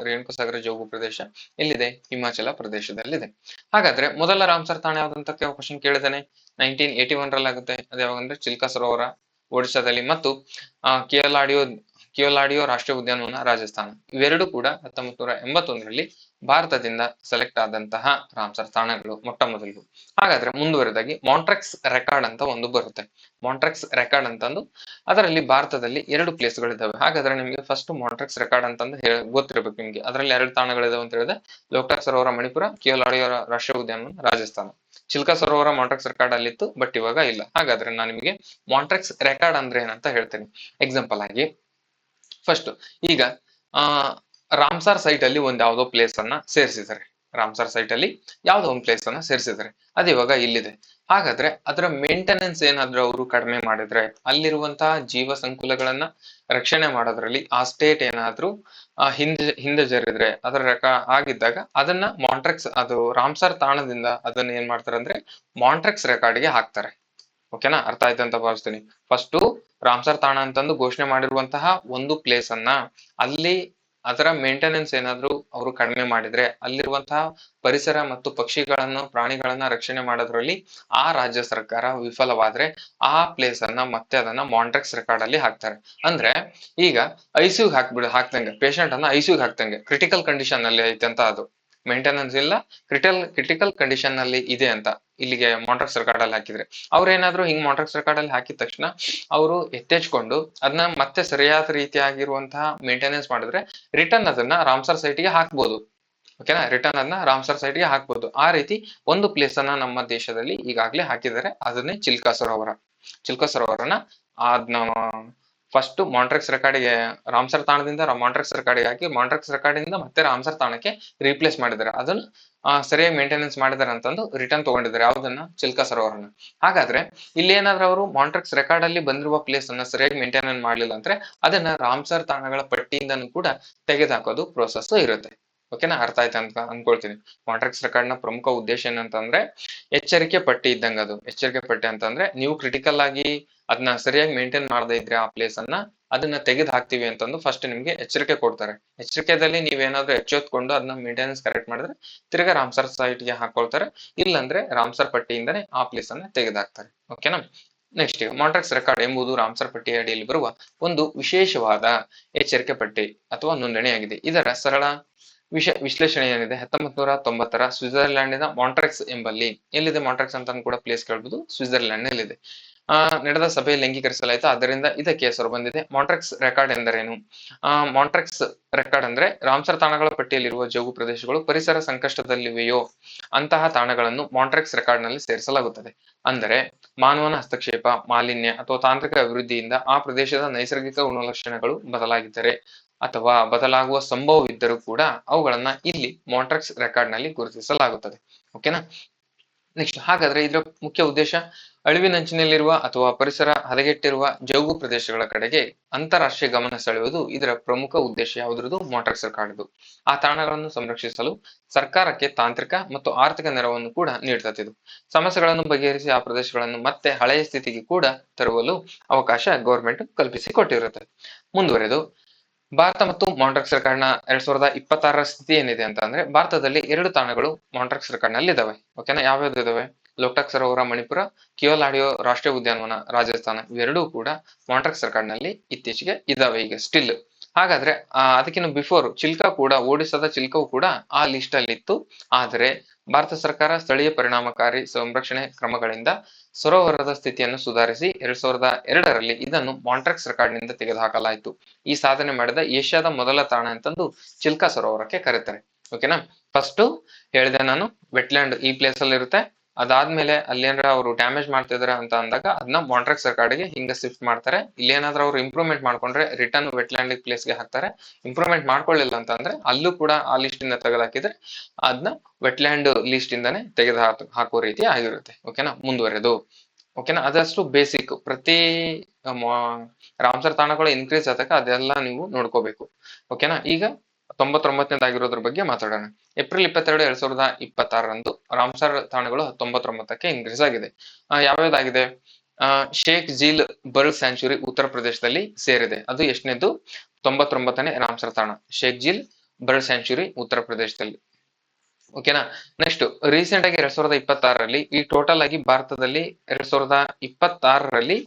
Speaker 1: ರೇಣುಕಾ ಸಾಗರ ಜೌಗು ಪ್ರದೇಶ ಎಲ್ಲಿದೆ? ಹಿಮಾಚಲ ಪ್ರದೇಶದಲ್ಲಿದೆ. ಹಾಗಾದ್ರೆ ಮೊದಲ ರಾಮ್ಸರ್ ತಾಣ ಯಾವ್ದಂತ ಕ್ವಶನ್ ಕೇಳಿದಾನೆ. 1981 ರಲ್ಲಿ ಆಗುತ್ತೆ. ಅದು ಯಾವಾಗಂದ್ರೆ ಚಿಲ್ಕಾ ಸರೋವರ ಒಡಿಶಾದಲ್ಲಿ. ಮತ್ತು ಕಿಯೋಲಾಡಿಯೋ ರಾಷ್ಟ್ರೀಯ ಉದ್ಯಾನವನ ರಾಜಸ್ಥಾನ, ಇವೆರಡು ಕೂಡ 1981ರಲ್ಲಿ ಭಾರತದಿಂದ ಸೆಲೆಕ್ಟ್ ಆದಂತಹ ರಾಮ್ಸರ್ ತಾಣಗಳು ಮೊಟ್ಟ ಮೊದಲು. ಹಾಗಾದ್ರೆ ಮುಂದುವರೆದಾಗಿ ಮಾಂಟ್ರೆಕ್ಸ್ ರೆಕಾರ್ಡ್ ಅಂತ ಒಂದು ಬರುತ್ತೆ. ಮಾಂಟ್ರೆಕ್ಸ್ ರೆಕಾರ್ಡ್ ಅಂತಂದು ಅದರಲ್ಲಿ ಭಾರತದಲ್ಲಿ 2 ಪ್ಲೇಸ್ಗಳಿದ್ದಾವೆ. ಹಾಗಾದ್ರೆ ನಿಮ್ಗೆ ಫಸ್ಟ್ ಮಾಂಟ್ರೆಕ್ಸ್ ರೆಕಾರ್ಡ್ ಅಂತಂದು ಗೊತ್ತಿರ್ಬೇಕು ನಿಮ್ಗೆ. ಅದರಲ್ಲಿ 2 ತಾಣಗಳಿದಾವೆ ಅಂತ ಹೇಳಿದ್ರೆ ಲೋಕ್ಟಾಕ್ ಸರೋವರ ಮಣಿಪುರ, ಕಿಯೋಲಾಡಿಯೋ ರಾಷ್ಟ್ರೀಯ ಉದ್ಯಾನವನ ರಾಜಸ್ಥಾನ. ಚಿಲ್ಕಾ ಸರೋವರ ಮಾಂಟ್ರೆಕ್ಸ್ ರೆಕಾರ್ಡ್ ಅಲ್ಲಿತ್ತು, ಬಟ್ ಇವಾಗ ಇಲ್ಲ. ಹಾಗಾದ್ರೆ ನಾನು ನಿಮಗೆ ಮಾಂಟ್ರೆಕ್ಸ್ ರೆಕಾರ್ಡ್ ಅಂದ್ರೆ ಏನಂತ ಹೇಳ್ತೇನೆ. ಎಕ್ಸಾಂಪಲ್ ಆಗಿ ಫಸ್ಟ್ ಈಗ ರಾಮ್ಸಾರ್ ಸೈಟ್ ಅಲ್ಲಿ ಒಂದ್ ಯಾವ್ದೋ ಪ್ಲೇಸ್ ಅನ್ನ ಸೇರಿಸಿದ್ದಾರೆ. ರಾಮ್ಸಾರ್ ಸೈಟ್ ಅಲ್ಲಿ ಯಾವ್ದೋ ಒಂದು ಪ್ಲೇಸ್ ಅನ್ನ ಸೇರಿಸಿದ್ದಾರೆ, ಅದು ಇವಾಗ ಇಲ್ಲಿದೆ. ಹಾಗಾದ್ರೆ ಅದರ ಮೇಂಟೆನೆನ್ಸ್ ಏನಾದ್ರೂ ಅವರು ಕಡಿಮೆ ಮಾಡಿದ್ರೆ, ಅಲ್ಲಿರುವಂತಹ ಜೀವ ಸಂಕುಲಗಳನ್ನ ರಕ್ಷಣೆ ಮಾಡೋದ್ರಲ್ಲಿ ಆ ಸ್ಟೇಟ್ ಏನಾದ್ರೂ ಹಿಂದೆ ಜರಿದ್ರೆ, ಅದರ ಆಗಿದ್ದಾಗ ಅದನ್ನ ಮಾಂಟ್ರೆಕ್ಸ್, ಅದು ರಾಮ್ಸಾರ್ ತಾಣದಿಂದ ಅದನ್ನ ಏನ್ ಮಾಡ್ತಾರೆ ಅಂದ್ರೆ ಮಾಂಟ್ರೆಕ್ಸ್ ರೆಕಾರ್ಡ್ಗೆ ಹಾಕ್ತಾರೆ. ಓಕೆನಾ, ಅರ್ಥ ಆಯ್ತು ಅಂತ ಭಾವಿಸ್ತೀನಿ. ಫಸ್ಟ್ ರಾಮ್ಸರ್ ತಾಣ ಅಂತಂದು ಘೋಷಣೆ ಮಾಡಿರುವಂತಹ ಒಂದು ಪ್ಲೇಸ್ ಅನ್ನ ಅಲ್ಲಿ ಅದರ ಮೇಂಟೆನೆನ್ಸ್ ಏನಾದ್ರು ಅವರು ಕಡಿಮೆ ಮಾಡಿದ್ರೆ, ಅಲ್ಲಿರುವಂತಹ ಪರಿಸರ ಮತ್ತು ಪಕ್ಷಿಗಳನ್ನು ಪ್ರಾಣಿಗಳನ್ನ ರಕ್ಷಣೆ ಮಾಡೋದ್ರಲ್ಲಿ ಆ ರಾಜ್ಯ ಸರ್ಕಾರ ವಿಫಲವಾದ್ರೆ ಆ ಪ್ಲೇಸ್ ಅನ್ನ ಮತ್ತೆ ಅದನ್ನ ಮಾಂಟ್ರೆಕ್ಸ್ ರೆಕಾರ್ಡ್ ಅಲ್ಲಿ ಹಾಕ್ತಾರೆ. ಅಂದ್ರೆ ಈಗ ಐಸಿಯು ಹಾಕ್ದಂಗೆ, ಪೇಷಂಟ್ ಅನ್ನ ಐಸಿಯು ಹಾಕ್ದಂಗೆ ಕ್ರಿಟಿಕಲ್ ಕಂಡೀಷನ್ ಅಲ್ಲಿ ಐತೆ ಅಂತ, ಅದು ಮೇಂಟೆನೆನ್ಸ್ ಇಲ್ಲ, ಕ್ರಿಟಿಕಲ್ ಕಂಡೀಷನ್ ನಲ್ಲಿ ಇದೆ ಅಂತ ಇಲ್ಲಿಗೆ ಮಾಂಟ್ರೆಕ್ಸ್ ರೆಕಾರ್ಡ್ ಅಲ್ಲಿ ಹಾಕಿದ್ರೆ, ಅವ್ರೇನಾದ್ರು ಹಿಂಗ್ ಮಾಂಟ್ರೆಕ್ಸ್ ರೆಕಾರ್ಡ್ ಅಲ್ಲಿ ಹಾಕಿದ ತಕ್ಷಣ ಅವರು ಎತ್ತೆಚ್ಕೊಂಡು ಅದನ್ನ ಮತ್ತೆ ಸರಿಯಾದ ರೀತಿಯಾಗಿರುವಂತಹ ಮೇಂಟೆನೆನ್ಸ್ ಮಾಡಿದ್ರೆ ರಿಟರ್ನ್ ಅದನ್ನ ರಾಮ್ಸರ್ ಸೈಟ್ ಗೆ ಹಾಕ್ಬೋದು. ಓಕೆನಾ, ರಿಟರ್ನ್ ಅದನ್ನ ರಾಮ್ಸರ್ ಸೈಟ್ ಗೆ ಹಾಕ್ಬೋದು. ಆ ರೀತಿ ಒಂದು ಪ್ಲೇಸ್ ಅನ್ನ ನಮ್ಮ ದೇಶದಲ್ಲಿ ಈಗಾಗ್ಲೇ ಹಾಕಿದ್ದಾರೆ, ಅದನ್ನೇ ಚಿಲ್ಕಾ ಸರೋವರ. ಚಿಲ್ಕಾ ಸರೋವರನ ಅದನ್ನ ಫಸ್ಟ್ ಮಾಂಟ್ರೆಕ್ಸ್ ರೆಕಾರ್ಡ್ಗೆ, ರಾಮ್ಸರ್ ತಾಣದಿಂದ ಮಾಂಟ್ರೆಕ್ಸ್ ರೆಕಾರ್ಡ್ಗೆ ಹಾಕಿ, ಮಾಂಟ್ರೆಕ್ಸ್ ರೆಕಾರ್ಡಿಂದ ಮತ್ತೆ ರಾಮ್ಸರ್ ತಾಣಕ್ಕೆ ರೀಪ್ಲೇಸ್ ಮಾಡಿದ್ದಾರೆ. ಅದನ್ನ ಸರಿಯಾಗಿ ಮೇಂಟೆನೆನ್ಸ್ ಮಾಡಿದಾರೆ ಅಂತಂದು ರಿಟರ್ನ್ ತಗೊಂಡಿದ್ದಾರೆ, ಯಾವ್ದನ್ನ ಚಿಲ್ಕಾ ಸರೋವರನ. ಹಾಗಾದ್ರೆ ಇಲ್ಲಿ ಏನಾದ್ರೂ ಅವರು ಮಾಂಟ್ರೆಕ್ಸ್ ರೆಕಾರ್ಡ್ ಅಲ್ಲಿ ಬಂದಿರುವ ಪ್ಲೇಸ್ ಅನ್ನ ಸರಿಯಾಗಿ ಮೇಂಟೈನ್ ಮಾಡ್ಲಿಲ್ಲ ಅಂದ್ರೆ ಅದನ್ನ ರಾಮ್ಸರ್ ತಾಣಗಳ ಪಟ್ಟಿಯಿಂದನೂ ಕೂಡ ತೆಗೆದುಹಾಕೋದು ಪ್ರೋಸೆಸ್ ಇರುತ್ತೆ. ಓಕೆನಾ, ಅರ್ಥ ಆಯ್ತು ಅಂತ ಅನ್ಕೊಳ್ತೀನಿ. ಮಾಂಟ್ರೆಕ್ಸ್ ರೆಕಾರ್ಡ್ ನ ಪ್ರಮುಖ ಉದ್ದೇಶ ಏನಂತಂದ್ರೆ ಎಚ್ಚರಿಕೆ ಪಟ್ಟಿ ಇದ್ದಂಗ. ಅದು ಎಚ್ಚರಿಕೆ ಪಟ್ಟಿ ಅಂತಂದ್ರೆ ನೀವು ಕ್ರಿಟಿಕಲ್ ಆಗಿ ಅದನ್ನ ಸರಿಯಾಗಿ ಮೇಂಟೈನ್ ಮಾಡದೇ ಇದ್ರೆ ಆ ಪ್ಲೇಸ್ ಅನ್ನ ಅದನ್ನ ತೆಗೆದು ಹಾಕ್ತಿವಿ ಅಂತಂದು ಫಸ್ಟ್ ನಿಮ್ಗೆ ಎಚ್ಚರಿಕೆ ಕೊಡ್ತಾರೆ. ಎಚ್ಚರಿಕೆದಲ್ಲಿ ನೀವೇನಾದ್ರೂ ಎಚ್ಚೆತ್ಕೊಂಡು ಅದನ್ನ ಮೇಂಟೆನೆನ್ಸ್ ಕರೆಕ್ಟ್ ಮಾಡಿದ್ರೆ ತಿರ್ಗಾ ರಾಮ್ಸರ್ ಸೈಟ್ ಗೆ ಹಾಕೊಳ್ತಾರೆ, ಇಲ್ಲಾಂದ್ರೆ ರಾಮ್ಸರ್ ಪಟ್ಟಿಯಿಂದನೇ ಆ ಪ್ಲೇಸ್ ಅನ್ನ ತೆಗೆದು ಹಾಕ್ತಾರೆ. ಓಕೆನಾ. ನೆಕ್ಸ್ಟ್, ಮಾಂಟ್ರೆಕ್ಸ್ ರೆಕಾರ್ಡ್ ಎಂಬುದು ರಾಮ್ಸರ್ ಪಟ್ಟಿ ಅಡಿಯಲ್ಲಿ ಬರುವ ಒಂದು ವಿಶೇಷವಾದ ಎಚ್ಚರಿಕೆ ಪಟ್ಟಿ ಅಥವಾ ನೋಂದಣಿಯಾಗಿದೆ. ಇದರ ಸರಳ ವಿಶ್ಲೇಷಣೆ ಏನಿದೆ, 1990ರ ಸ್ವಿಟ್ಜರ್ಲ್ಯಾಂಡಿನ ಮಾಂಟ್ರೆಕ್ಸ್ ಎಂಬಲ್ಲಿ, ಎಲ್ಲಿದೆ ಮಾಂಟ್ರೆಕ್ಸ್ ಅಂತ ಕೂಡ ಪ್ಲೇಸ್ ಕೇಳ್ಬೋದು, ಸ್ವಿಟ್ಜರ್ಲ್ಯಾಂಡ್ ನಲ್ಲಿದೆ, ನಡೆದ ಸಭೆಯಲ್ಲಿ ಅಂಗೀಕರಿಸಲಾಯಿತು. ಆದ್ದರಿಂದ ಇದಕ್ಕೆ ಹೆಸರು ಬಂದಿದೆ. ಮಾಂಟ್ರೆಕ್ಸ್ ರೆಕಾರ್ಡ್ ಎಂದರೇನು? ಮಾಂಟ್ರೆಕ್ಸ್ ರೆಕಾರ್ಡ್ ಅಂದ್ರೆ ರಾಮ್ಸರ್ ತಾಣಗಳ ಪಟ್ಟಿಯಲ್ಲಿರುವ ಜೌಗು ಪ್ರದೇಶಗಳು ಪರಿಸರ ಸಂಕಷ್ಟದಲ್ಲಿವೆಯೋ ಅಂತಹ ತಾಣಗಳನ್ನು ಮಾಂಟ್ರೆಕ್ಸ್ ರೆಕಾರ್ಡ್ ನಲ್ಲಿ ಸೇರಿಸಲಾಗುತ್ತದೆ. ಅಂದರೆ ಮಾನವನ ಹಸ್ತಕ್ಷೇಪ, ಮಾಲಿನ್ಯ ಅಥವಾ ತಾಂತ್ರಿಕ ಅಭಿವೃದ್ಧಿಯಿಂದ ಆ ಪ್ರದೇಶದ ನೈಸರ್ಗಿಕ ಗುಣಲಕ್ಷಣಗಳು ಬದಲಾಗಿದ್ದರೆ ಅಥವಾ ಬದಲಾಗುವ ಸಂಭವವಿದ್ದರೂ ಕೂಡ ಅವುಗಳನ್ನ ಇಲ್ಲಿ ಮಾಂಟ್ರೆಕ್ಸ್ ರೆಕಾರ್ಡ್ ನಲ್ಲಿ ಗುರುತಿಸಲಾಗುತ್ತದೆ. ಓಕೆನಾ. ನೆಕ್ಸ್ಟ್, ಹಾಗಾದ್ರೆ ಇದರ ಮುಖ್ಯ ಉದ್ದೇಶ ಅಳಿವಿನಂಚಿನಲ್ಲಿರುವ ಅಥವಾ ಪರಿಸರ ಹದಗೆಟ್ಟಿರುವ ಜೌಗು ಪ್ರದೇಶಗಳ ಕಡೆಗೆ ಅಂತಾರಾಷ್ಟ್ರೀಯ ಗಮನ ಸೆಳೆಯುವುದು ಇದರ ಪ್ರಮುಖ ಉದ್ದೇಶ. ಯಾವುದ್ರದ್ದು? Montreux record. ಆ ತಾಣಗಳನ್ನು ಸಂರಕ್ಷಿಸಲು ಸರ್ಕಾರಕ್ಕೆ ತಾಂತ್ರಿಕ ಮತ್ತು ಆರ್ಥಿಕ ನೆರವನ್ನು ಕೂಡ ನೀಡ್ತದೆ. ಇದು ಸಮಸ್ಯೆಗಳನ್ನು ಬಗೆಹರಿಸಿ ಆ ಪ್ರದೇಶಗಳನ್ನು ಮತ್ತೆ ಹಳೆಯ ಸ್ಥಿತಿಗೆ ಕೂಡ ತರುವಲು ಅವಕಾಶ ಗೌರ್ಮೆಂಟ್ ಕಲ್ಪಿಸಿಕೊಟ್ಟಿರುತ್ತದೆ. ಮುಂದುವರೆದು ಭಾರತ ಮತ್ತು ಮಾಂಟ್ರೆಕ್ಸ್ ರೆಕಾರ್ಡ್ ನ 2026ರ ಸ್ಥಿತಿ ಏನಿದೆ ಅಂತ ಅಂದ್ರೆ, ಭಾರತದಲ್ಲಿ 2 ತಾಣಗಳು ಮಾಂಟ್ರೆಕ್ಸ್ ರೆಕಾರ್ಡ್ ನಲ್ಲಿ ಇದಾವೆ. ಓಕೆನಾ, ಯಾವ್ಯಾವ್ದು ಇದಾವೆ? ಲೋಕ್ಟಾಕ್ ಸರೋವರ ಮಣಿಪುರ, ಕಿಯೋಲಾಡಿಯೋ ರಾಷ್ಟ್ರೀಯ ಉದ್ಯಾನವನ ರಾಜಸ್ಥಾನ, ಇವೆರಡೂ ಕೂಡ ಮಾಂಟ್ರೆಕ್ಸ್ ರೆಕಾರ್ಡ್ ನಲ್ಲಿ ಇತ್ತೀಚೆಗೆ ಇದಾವೆ ಈಗ ಸ್ಟಿಲ್. ಹಾಗಾದ್ರೆ ಅದಕ್ಕಿಂತ ಬಿಫೋರ್ ಚಿಲ್ಕಾ ಕೂಡ, ಒಡಿಸ್ಸಾದ ಚಿಲ್ಕಾವು ಕೂಡ ಆ ಲಿಸ್ಟ್ ಅಲ್ಲಿ ಇತ್ತು. ಆದರೆ ಭಾರತ ಸರ್ಕಾರ ಸ್ಥಳೀಯ ಪರಿಣಾಮಕಾರಿ ಸಂರಕ್ಷಣೆ ಕ್ರಮಗಳಿಂದ ಸರೋವರದ ಸ್ಥಿತಿಯನ್ನು ಸುಧಾರಿಸಿ 2002ರಲ್ಲಿ ಇದನ್ನು ಮಾಂಟ್ರೆಕ್ಸ್ ರೆಕಾರ್ಡ್ ನಿಂದ ತೆಗೆದುಹಾಕಲಾಯಿತು. ಈ ಸಾಧನೆ ಮಾಡಿದ ಏಷ್ಯಾದ ಮೊದಲ ತಾಣ ಅಂತಂದು ಚಿಲ್ಕಾ ಸರೋವರಕ್ಕೆ ಕರೀತಾರೆ. ಓಕೆನಾ. ಫಸ್ಟ್ ಹೇಳಿದೆ ನಾನು, ವೆಟ್ಲ್ಯಾಂಡ್ ಈ ಪ್ಲೇಸ್ ಅಲ್ಲಿ ಇರುತ್ತೆ. ಅದಾದ್ಮೇಲೆ ಅಲ್ಲೇನಾರ ಅವರು ಡ್ಯಾಮೇಜ್ ಮಾಡ್ತಿದಾರೆ ಅಂತ ಅಂದಾಗ ಅದನ್ನ ಮಾಂಟ್ರೆಕ್ಸ್ ರೆಕಾರ್ಡ್ಗೆ ಹಿಂಗ ಶಿಫ್ಟ್ ಮಾಡ್ತಾರೆ. ಇಲ್ಲೇನಾದ್ರೂ ಅವ್ರು ಇಂಪ್ರೂವ್ಮೆಂಟ್ ಮಾಡ್ಕೊಂಡ್ರೆ ರಿಟರ್ನ್ ವೆಟ್ಲ್ಯಾಂಡ್ ಪ್ಲೇಸ್ ಗೆ ಹಾಕ್ತಾರೆ. ಇಂಪ್ರೂವ್ಮೆಂಟ್ ಮಾಡ್ಕೊಳ್ಳಿಲ್ಲ ಅಂತ ಅಂದ್ರೆ ಅಲ್ಲೂ ಕೂಡ ಆ ಲಿಸ್ಟ್ ಇಂದ ತೆಗೆದುಹಾಕಿದ್ರೆ ಅದನ್ನ ವೆಟ್ಲ್ಯಾಂಡ್ ಲಿಸ್ಟ್ ಇಂದಾನೆ ತೆಗೆದು ಹಾಕೋ ರೀತಿ ಆಗಿರುತ್ತೆ. ಓಕೆನಾ. ಮುಂದುವರೆದು, ಓಕೆನಾ, ಅದಷ್ಟು ಬೇಸಿಕ್. ಪ್ರತಿ ರಾಮ್ಸರ್ ತಾಣಗಳು ಇನ್ಕ್ರೀಸ್ ಆದಾಗ ಅದೆಲ್ಲ ನೀವು ನೋಡ್ಕೋಬೇಕು. ಓಕೆನಾ. ಈಗ 99ನೇದಾಗಿರೋದ್ರ ಬಗ್ಗೆ ಮಾತಾಡೋಣ. ಏಪ್ರಿಲ್ 22, 2026ರಂದು ರಾಮ್ಸರ್ ತಾಣಗಳು 99ಕ್ಕೆ ಇನ್ಕ್ರೀಸ್ ಆಗಿದೆ. ಯಾವ್ಯಾವ್ದಾಗಿದೆ? ಶೇಖ್ ಝೀಲ್ ಬರ್ಡ್ ಸ್ಯಾಂಚುರಿ ಉತ್ತರ ಪ್ರದೇಶದಲ್ಲಿ ಸೇರಿದೆ. ಅದು ಎಷ್ಟನೇದು? 99ನೇ ರಾಮ್ಸರ್ ತಾಣ ಶೇಖ್ ಝೀಲ್ ಬರ್ಡ್ ಸ್ಯಾಂಚುರಿ ಉತ್ತರ ಪ್ರದೇಶದಲ್ಲಿ. ಓಕೆನಾ. ನೆಕ್ಸ್ಟ್ ರೀಸೆಂಟ್ ಆಗಿ 2026ರಲ್ಲಿ ಈ ಟೋಟಲ್ ಆಗಿ ಭಾರತದಲ್ಲಿ 2026ರಲ್ಲಿ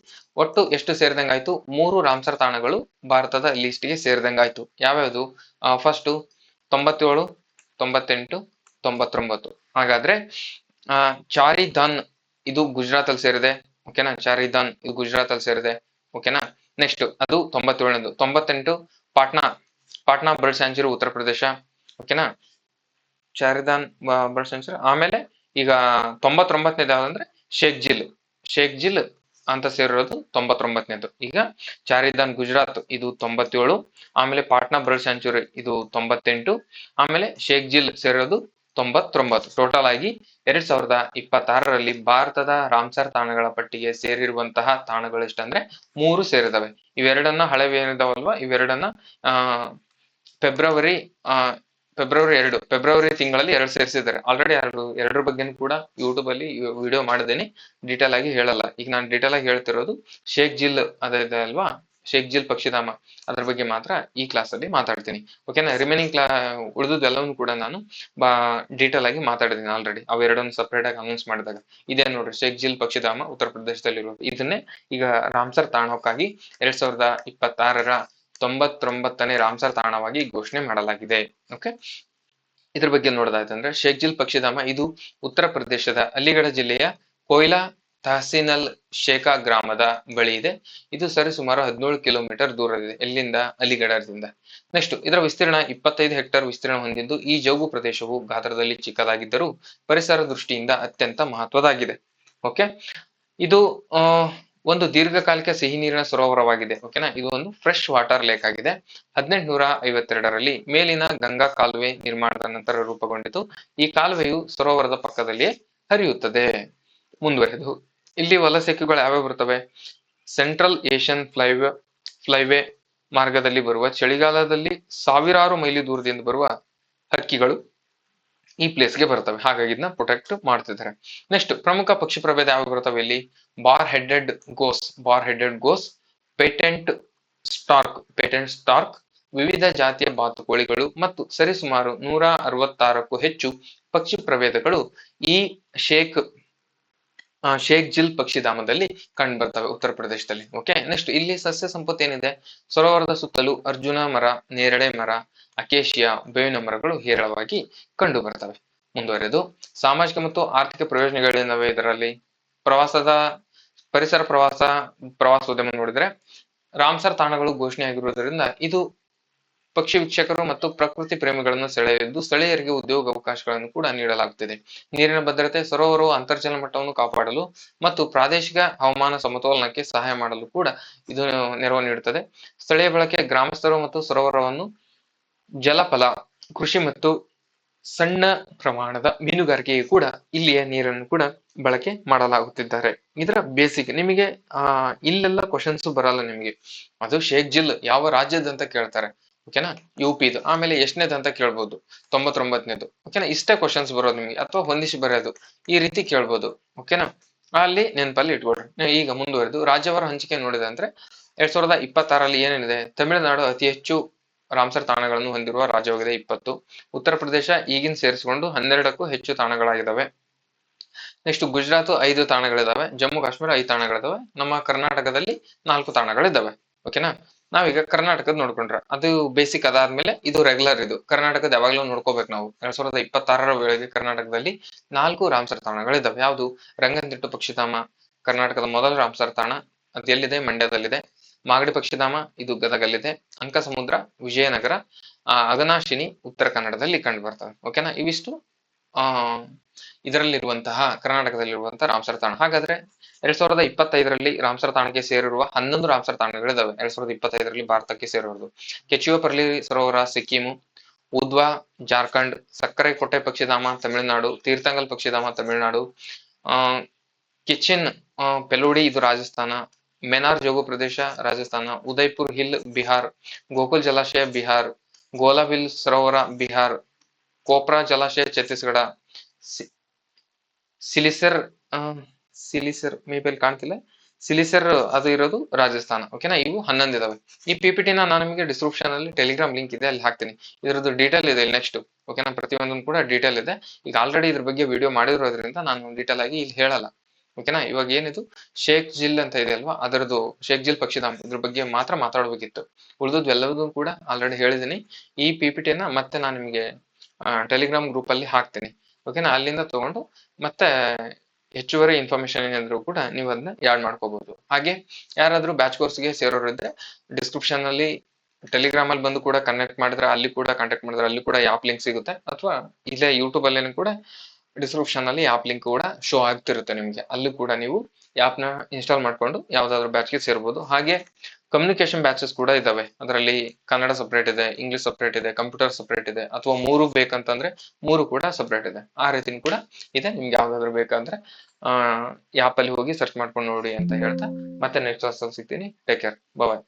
Speaker 1: ಒಟ್ಟು ಎಷ್ಟು ಸೇರಿದಂಗಾಯ್ತು? 3 ರಾಮ್ಸರ್ ತಾಣಗಳು ಭಾರತದ ಲಿಸ್ಟ್ ಗೆ ಸೇರಿದಂಗಾಯ್ತು. ಯಾವ್ಯಾವುದು? ಫಸ್ಟ್ 97, 98, 99. ಹಾಗಾದ್ರೆ ಚಾರಿಧಾನ್ ಇದು ಗುಜರಾತ್ ಅಲ್ಲಿ ಸೇರಿದೆ. ಓಕೆನಾ, ಚಾರಿಧಾನ್ ಇದು ಗುಜರಾತ್ ಅಲ್ಲಿ ಸೇರಿದೆ. ಓಕೆನಾ. ನೆಕ್ಸ್ಟ್ ಅದು 97ನೇದು. 98 ಪಾಟ್ನಾ, ಪಾಟ್ನಾ ಬರ್ಡ್ ಸ್ಯಾಂಚುರಿ ಉತ್ತರ ಪ್ರದೇಶ. ಓಕೆನಾ, ಚಾರಿಧಾನ್ ಬರ್ಡ್ ಸ್ಯಾಂಚುರಿ. ಆಮೇಲೆ ಈಗ 99ನೇದು ಯಾವ್ದಂದ್ರೆ ಶೇಖ್ ಜಿಲ್, ಶೇಖ್ ಜಿಲ್ ಅಂತ ಸೇರಿರೋದು 99ನೇದು. ಈಗ ಚಾರಿಧಾನ್ ಗುಜರಾತ್ ಇದು 97, ಆಮೇಲೆ ಪಾಟ್ನಾ ಬರ್ಡ್ ಸ್ಯಾಂಚುರಿ ಇದು 98, ಆಮೇಲೆ ಶೇಖ್ ಜಿಲ್ ಸೇರಿರೋದು 99. ಟೋಟಲ್ ಆಗಿ 2026ರಲ್ಲಿ ಭಾರತದ ರಾಮ್ಸರ್ ತಾಣಗಳ ಪಟ್ಟಿಗೆ ಸೇರಿರುವಂತಹ ತಾಣಗಳು ಎಷ್ಟಂದ್ರೆ 3 ಸೇರಿದವೆ. ಇವೆರಡನ್ನ ಹಳೆವೇನಿದಾವಲ್ವಾ, ಇವೆರಡನ್ನ ಫೆಬ್ರವರಿ 2 ಫೆಬ್ರವರಿ ತಿಂಗಳಲ್ಲಿ 2 ಸೇರಿಸಿದ್ದಾರೆ. ಆಲ್ರೆಡಿ ಎರಡರ ಬಗ್ಗೆ ಕೂಡ ಯೂಟ್ಯೂಬ್ ಅಲ್ಲಿ ವಿಡಿಯೋ ಮಾಡಿದ್ದೇನೆ, ಡೀಟೇಲ್ ಆಗಿ ಹೇಳಲ್ಲ. ಈಗ ನಾನು ಡೀಟೇಲ್ ಆಗಿ ಹೇಳ್ತಿರೋದು ಶೇಖ್ ಜಿಲ್ ಅದಿದೆ ಅಲ್ವಾ, ಶೇಖ್ ಜಿಲ್ ಪಕ್ಷಿಧಾಮ, ಅದ್ರ ಬಗ್ಗೆ ಮಾತ್ರ ಈ ಕ್ಲಾಸ್ ಅಲ್ಲಿ ಮಾತಾಡ್ತೀನಿ. ಓಕೆನಾ. ರಿಮೈನಿಂಗ್ ಉಳಿದೆಲ್ಲವನ್ನು ಕೂಡ ನಾನು ಡೀಟೇಲ್ ಆಗಿ ಮಾತಾಡಿದ್ದೀನಿ ಆಲ್ರೆಡಿ, ಅವೆರಡನ್ನು ಸಪರೇಟ್ ಆಗಿ ಅನೌನ್ಸ್ ಮಾಡಿದಾಗ. ಇದೇ ನೋಡ್ರಿ ಶೇಖ್ ಜಿಲ್ ಪಕ್ಷಿಧಾಮ ಉತ್ತರ ಪ್ರದೇಶದಲ್ಲಿರೋದು. ಇದನ್ನೇ ಈಗ ರಾಮ್ಸರ್ ತಾಣಕ್ಕಾಗಿ 2026ರ 99ನೇ ರಾಮ್ಸರ್ ತಾಣವಾಗಿ ಘೋಷಣೆ ಮಾಡಲಾಗಿದೆ. ಓಕೆ, ಇದ್ರ ಬಗ್ಗೆ ನೋಡೋದಾಯ್ತಂದ್ರೆ ಶೇಖ್ ಜಿಲ್ ಪಕ್ಷಿಧಾಮ ಇದು ಉತ್ತರ ಪ್ರದೇಶದ ಅಲಿಗಢ ಜಿಲ್ಲೆಯ ಕೊಯ್ಲಾ ತಹಸೀನಲ್ ಶೇಖಾ ಗ್ರಾಮದ ಬಳಿ ಇದೆ. ಇದು ಸರಿ ಸುಮಾರು 17 ಕಿಲೋಮೀಟರ್ ದೂರವಿದೆ. ಎಲ್ಲಿಂದ? ಅಲಿಗಢದಿಂದ. ನೆಕ್ಸ್ಟ್ ಇದರ ವಿಸ್ತೀರ್ಣ 25 ಹೆಕ್ಟೇರ್ ವಿಸ್ತೀರ್ಣ ಹೊಂದಿದ್ದು ಈ ಜೌಗು ಪ್ರದೇಶವು ಗಾತ್ರದಲ್ಲಿ ಚಿಕ್ಕದಾಗಿದ್ದರೂ ಪರಿಸರ ದೃಷ್ಟಿಯಿಂದ ಅತ್ಯಂತ ಮಹತ್ವದಾಗಿದೆ. ಓಕೆ, ಇದು ಒಂದು ದೀರ್ಘಕಾಲಿಕ ಸಿಹಿ ನೀರಿನ ಸರೋವರವಾಗಿದೆ. ಓಕೆನಾ, ಇದು ಒಂದು ಫ್ರೆಶ್ ವಾಟರ್ ಲೇಕ್ ಆಗಿದೆ. 1852ರಲ್ಲಿ ಮೇಲಿನ ಗಂಗಾ ಕಾಲುವೆ ನಿರ್ಮಾಣದ ನಂತರ ರೂಪುಗೊಂಡಿತು. ಈ ಕಾಲುವೆಯು ಸರೋವರದ ಪಕ್ಕದಲ್ಲಿಯೇ ಹರಿಯುತ್ತದೆ. ಮುಂದುವರೆದು ಇಲ್ಲಿ ವಲಸೆಕ್ಕಿಗಳು ಯಾವ್ಯಾವ ಬರ್ತವೆ? ಸೆಂಟ್ರಲ್ ಏಷ್ಯನ್ ಫ್ಲೈವೇ ಮಾರ್ಗದಲ್ಲಿ ಬರುವ ಚಳಿಗಾಲದಲ್ಲಿ ಸಾವಿರಾರು ಮೈಲಿ ದೂರದಿಂದ ಬರುವ ಹಕ್ಕಿಗಳು ಈ ಪ್ಲೇಸ್ಗೆ ಬರ್ತವೆ. ಹಾಗಾಗಿ ಇದನ್ನ ಪ್ರೊಟೆಕ್ಟ್ ಮಾಡ್ತಿದ್ದಾರೆ. ನೆಕ್ಸ್ಟ್ ಪ್ರಮುಖ ಪಕ್ಷಿ ಪ್ರಭೇದ ಯಾವ ಬರ್ತವೆ ಇಲ್ಲಿ? Bar headed goes, patent Starc, ವಿವಿಧ ಜಾತಿಯ ಬಾತುಕೋಳಿಗಳು ಮತ್ತು ಸರಿಸುಮಾರು 166ಕ್ಕೂ ಹೆಚ್ಚು ಪಕ್ಷಿ ಪ್ರಭೇದಗಳು ಈ ಶೇಖ್ ಜಿಲ್ ಪಕ್ಷಿಧಾಮದಲ್ಲಿ ಕಂಡು ಬರ್ತವೆ ಉತ್ತರ ಪ್ರದೇಶದಲ್ಲಿ. ಓಕೆ, ನೆಕ್ಸ್ಟ್ ಇಲ್ಲಿ ಸಸ್ಯ ಸಂಪತ್ತು ಏನಿದೆ? ಸರೋವರದ ಸುತ್ತಲೂ ಅರ್ಜುನ ಮರ, ನೇರಳೆ ಮರ, ಅಕೇಶಿಯಾ, ಬೇವಿನ ಮರಗಳು ಹೇರಳವಾಗಿ ಕಂಡು ಬರ್ತವೆ. ಮುಂದುವರೆದು ಸಾಮಾಜಿಕ ಮತ್ತು ಆರ್ಥಿಕ ಪ್ರಯೋಜನಗಳೇನವೆ ಇದರಲ್ಲಿ? ಪರಿಸರ ಪ್ರವಾಸೋದ್ಯಮ ನೋಡಿದ್ರೆ ರಾಮ್ಸರ್ ತಾಣಗಳು ಘೋಷಣೆಯಾಗಿರುವುದರಿಂದ ಇದು ಪಕ್ಷಿ ವೀಕ್ಷಕರು ಮತ್ತು ಪ್ರಕೃತಿ ಪ್ರೇಮಿಗಳನ್ನು ಸೆಳೆಯಲಿದ್ದು ಸ್ಥಳೀಯರಿಗೆ ಉದ್ಯೋಗ ಅವಕಾಶಗಳನ್ನು ಕೂಡ ನೀಡಲಾಗುತ್ತಿದೆ. ನೀರಿನ ಭದ್ರತೆ, ಸರೋವರವು ಅಂತರ್ಜಲ ಮಟ್ಟವನ್ನು ಕಾಪಾಡಲು ಮತ್ತು ಪ್ರಾದೇಶಿಕ ಹವಾಮಾನ ಸಮತೋಲನಕ್ಕೆ ಸಹಾಯ ಮಾಡಲು ಕೂಡ ಇದು ನೆರವು ನೀಡುತ್ತದೆ. ಸ್ಥಳೀಯ ಬಳಕೆ, ಗ್ರಾಮಸ್ಥರು ಮತ್ತು ಸರೋವರವನ್ನು ಜಲಫಲ ಕೃಷಿ ಮತ್ತು ಸಣ್ಣ ಪ್ರಮಾಣದ ಮೀನುಗಾರಿಕೆಗೆ ಕೂಡ ಇಲ್ಲಿಯ ನೀರನ್ನು ಕೂಡ ಬಳಕೆ ಮಾಡಲಾಗುತ್ತಿದ್ದಾರೆ. ಇದರ ಬೇಸಿಕ್ ನಿಮಗೆ ಇಲ್ಲೆಲ್ಲ ಕ್ವಶನ್ಸ್ ಬರಲ್ಲ ನಿಮಗೆ. ಅದು ಶೇಖ್ ಜಿಲ್ ಯಾವ ರಾಜ್ಯದಂತ ಕೇಳ್ತಾರೆ. ಓಕೆನಾ, UP ಆಮೇಲೆ ಎಷ್ಟನೇದು ಅಂತ ಕೇಳ್ಬೋದು, 99ನೇದು. ಓಕೆನಾ, ಇಷ್ಟೇ ಕ್ವಶನ್ಸ್ ಬರೋದು ನಿಮಗೆ, ಅಥವಾ ಹೊಂದಿಸಿ ಬರೆಯೋದು ಈ ರೀತಿ ಕೇಳ್ಬೋದು. ಓಕೆನಾ, ಅಲ್ಲಿ ನೆನಪಲ್ಲಿ ಇಟ್ಕೊಡ್ರಿ. ಈಗ ಮುಂದುವರೆದು ರಾಜ್ಯವಾರ ಹಂಚಿಕೆ ನೋಡಿದೆ ಅಂದ್ರೆ 2026ರಲ್ಲಿ ಏನೇನಿದೆ? ತಮಿಳುನಾಡು ಅತಿ ಹೆಚ್ಚು ರಾಮ್ಸರ್ ತಾಣಗಳನ್ನು ಹೊಂದಿರುವ ರಾಜ್ಯವಾಗಿದೆ, 20. ಉತ್ತರ ಪ್ರದೇಶ ಈಗಿನ ಸೇರಿಸಿಕೊಂಡು 12ಕ್ಕೂ ಹೆಚ್ಚು ತಾಣಗಳಾಗಿದ್ದಾವೆ. ನೆಕ್ಸ್ಟ್ ಗುಜರಾತ್ 5 ತಾಣಗಳಿದಾವೆ, ಜಮ್ಮು ಕಾಶ್ಮೀರ 5 ತಾಣಗಳಿದಾವೆ, ನಮ್ಮ ಕರ್ನಾಟಕದಲ್ಲಿ 4 ತಾಣಗಳಿದಾವೆ. ಓಕೆನಾ, ನಾವೀಗ ಕರ್ನಾಟಕದ ನೋಡ್ಕೊಂಡ್ರೆ ಅದು ಬೇಸಿಕ್. ಅದಾದ್ಮೇಲೆ ಇದು ರೆಗ್ಯುಲರ್. ಇದು ಕರ್ನಾಟಕದ ಯಾವಾಗ್ಲೂ ನೋಡ್ಕೋಬೇಕು ನಾವು. 2026ರ ವೇಳೆಗೆ ಕರ್ನಾಟಕದಲ್ಲಿ 4 ರಾಮ್ಸರ್ ತಾಣಗಳಿದಾವೆ. ಯಾವುದು? ರಂಗನತಿಟ್ಟು ಪಕ್ಷಿಧಾಮ ಕರ್ನಾಟಕದ ಮೊದಲ ರಾಮ್ಸರ್ ತಾಣ, ಅದು ಎಲ್ಲಿದೆ? ಮಂಡ್ಯದಲ್ಲಿದೆ. ಮಾಗಡಿ ಪಕ್ಷಿಧಾಮ ಇದು ಗದಗಲ್ಲಿದೆ. ಅಂಕಸಮುದ್ರ ವಿಜಯನಗರ, ಅಗನಾಶಿನಿ ಉತ್ತರ ಕನ್ನಡದಲ್ಲಿ ಕಂಡು ಬರ್ತವೆ. ಓಕೆನಾ, ಇವಿಷ್ಟು ಇದರಲ್ಲಿರುವಂತಹ ಕರ್ನಾಟಕದಲ್ಲಿರುವಂತಹ ರಾಮ್ಸರ್ ತಾಣ. ಹಾಗಾದ್ರೆ 2025ರಲ್ಲಿ ರಾಮ್ಸರ್ ತಾಣಕ್ಕೆ ಸೇರಿರುವ 11 ರಾಮ್ಸರ್ ತಾಣಗಳಿದಾವೆ. 2025ರಲ್ಲಿ ಭಾರತಕ್ಕೆ ಸೇರಿರುವುದು ಕೆಚುವಪರ್ಲಿ ಸರೋವರ ಸಿಕ್ಕಿಮು, ಉದ್ವಾ ಜಾರ್ಖಂಡ್, ಸಕ್ಕರೆ ಕೋಟೆ ಪಕ್ಷಿಧಾಮ ತಮಿಳುನಾಡು, ತೀರ್ಥಂಗಲ್ ಪಕ್ಷಿಧಾಮ ತಮಿಳುನಾಡು, ಕಿಚಿನ್ ಪೆಲೋಡಿ ಇದು ರಾಜಸ್ಥಾನ, ಮೆನಾರ್ ಜೋಗು ಪ್ರದೇಶ ರಾಜಸ್ಥಾನ, ಉದಯ್ಪುರ್ ಹಿಲ್ ಬಿಹಾರ್, ಗೋಕುಲ್ ಜಲಾಶಯ ಬಿಹಾರ್, ಗೋಲಾಬಿಲ್ ಸರೋವರ ಬಿಹಾರ್, ಕೋಪ್ರಾ ಜಲಾಶಯ ಛತ್ತೀಸ್ಗಢ, ಸಿಲಿಸರ್ ಮೇ ಬಿ ಕಾಣ್ತಿಲ್ಲ, ಸಿಲಿಸರ್ ಅದು ಇರೋದು ರಾಜಸ್ಥಾನ. ಓಕೆನಾ, ಇವು 11 ಇದಾವೆ. ಈ PPT ನಾನು ನಿಮಗೆ ಡಿಸ್ಕ್ರಿಪ್ಷನ್ ಅಲ್ಲಿ ಟೆಲಿಗ್ರಾಮ್ ಲಿಂಕ್ ಇದೆ, ಅಲ್ಲಿ ಹಾಕ್ತೀನಿ. ಇದ್ರದ್ದು ಡೀಟೇಲ್ ಇದೆ ಇಲ್ಲಿ ನೆಕ್ಸ್ಟ್. ಓಕೆನಾ. ಪ್ರತಿಯೊಂದನ್ನು ಕೂಡ ಡೀಟೇಲ್ ಇದೆ. ಈಗ ಆಲ್ರೆಡಿ ಇದ್ರ ಬಗ್ಗೆ ವಿಡಿಯೋ ಮಾಡಿರೋದ್ರಿಂದ ನಾನು ಡೀಟೇಲ್ ಆಗಿ ಇಲ್ಲಿ ಹೇಳಲ್ಲ. ಓಕೆನಾ. ಇವಾಗ ಏನಿದು ಶೇಖ್ ಜಿಲ್ ಅಂತ ಇದೆ ಅಲ್ವಾ, ಅದರದ್ದು ಶೇಖ್ ಜಿಲ್ ಪಕ್ಷಿಧಾಮ ಇದ್ರ ಬಗ್ಗೆ ಮಾತ್ರ ಮಾತಾಡ್ಬೇಕಿತ್ತು. ಉಳಿದದ್ದು ಎಲ್ಲವೂ ಕೂಡ ಆಲ್ರೆಡಿ ಹೇಳಿದೀನಿ. ಈ PPT-ನ ಮತ್ತೆ ನಾನು ನಿಮಗೆ ಟೆಲಿಗ್ರಾಮ್ ಗ್ರೂಪ್ ಅಲ್ಲಿ ಹಾಕ್ತೀನಿ. ಓಕೆನಾ. ಅಲ್ಲಿಂದ ತಗೊಂಡು ಮತ್ತೆ ಹೆಚ್ಚುವರಿ ಇನ್ಫಾರ್ಮೇಶನ್ ಏನಾದ್ರು ಕೂಡ ನೀವು ಅದನ್ನ ಯಾಡ್ ಮಾಡ್ಕೋಬಹುದು. ಹಾಗೆ ಯಾರಾದ್ರೂ ಬ್ಯಾಚ್ ಕೋರ್ಸ್ಗೆ ಸೇರೋರು ಇದ್ರೆ ಡಿಸ್ಕ್ರಿಪ್ಷನ್ ಅಲ್ಲಿ ಟೆಲಿಗ್ರಾಮ್ ಅಲ್ಲಿ ಬಂದು ಕೂಡ ಕನೆಕ್ಟ್ ಮಾಡಿದ್ರೆ ಅಲ್ಲಿ ಕೂಡ ಕಾಂಟ್ಯಾಕ್ಟ್ ಮಾಡಿದ್ರೆ ಅಲ್ಲಿ ಕೂಡ ಆಪ್ ಲಿಂಕ್ ಸಿಗುತ್ತೆ, ಅಥವಾ ಇಲ್ಲೇ ಯೂಟ್ಯೂಬ್ ಅಲ್ಲಿ ಕೂಡ ಡಿಸ್ಕ್ರಿಪ್ಷನ್ ಅಲ್ಲಿ ಆಪ್ ಲಿಂಕ್ ಕೂಡ ಶೋ ಆಗ್ತಿರುತ್ತೆ ನಿಮ್ಗೆ. ಅಲ್ಲಿ ಕೂಡ ನೀವು ಆಪ್ ನ ಇನ್ಸ್ಟಾಲ್ ಮಾಡ್ಕೊಂಡು ಯಾವ್ದಾದ್ರು ಬ್ಯಾಚ್ಗೆ ಸೇರ್ಬೋದು. ಹಾಗೆ ಕಮ್ಯುನಿಕೇಶನ್ ಬ್ಯಾಚಸ್ ಕೂಡ ಇದಾವೆ. ಅದರಲ್ಲಿ ಕನ್ನಡ ಸಪ್ರೇಟ್ ಇದೆ, ಇಂಗ್ಲಿಷ್ ಸಪ್ರೇಟ್ ಇದೆ, ಕಂಪ್ಯೂಟರ್ ಸಪ್ರೇಟ್ ಇದೆ, ಅಥವಾ ಮೂರು ಬೇಕಂತಂದ್ರೆ ಮೂರು ಕೂಡ ಸಪ್ರೇಟ್ ಇದೆ. ಆ ರೀತಿನೂ ಕೂಡ ಇದೆ. ನಿಮ್ಗೆ ಯಾವ್ದಾದ್ರು ಬೇಕಂದ್ರೆ ಆಪ್ ಅಲ್ಲಿ ಹೋಗಿ ಸರ್ಚ್ ಮಾಡ್ಕೊಂಡು ನೋಡಿ ಅಂತ ಹೇಳ್ತಾ ಮತ್ತೆ ನೆಕ್ಸ್ಟ್ ಕ್ಲಾಸ್ ಅಲ್ಲಿ ಸಿಗ್ತೀನಿ. ಟೇಕ್ ಕೇರ್, ಬಾಯ್.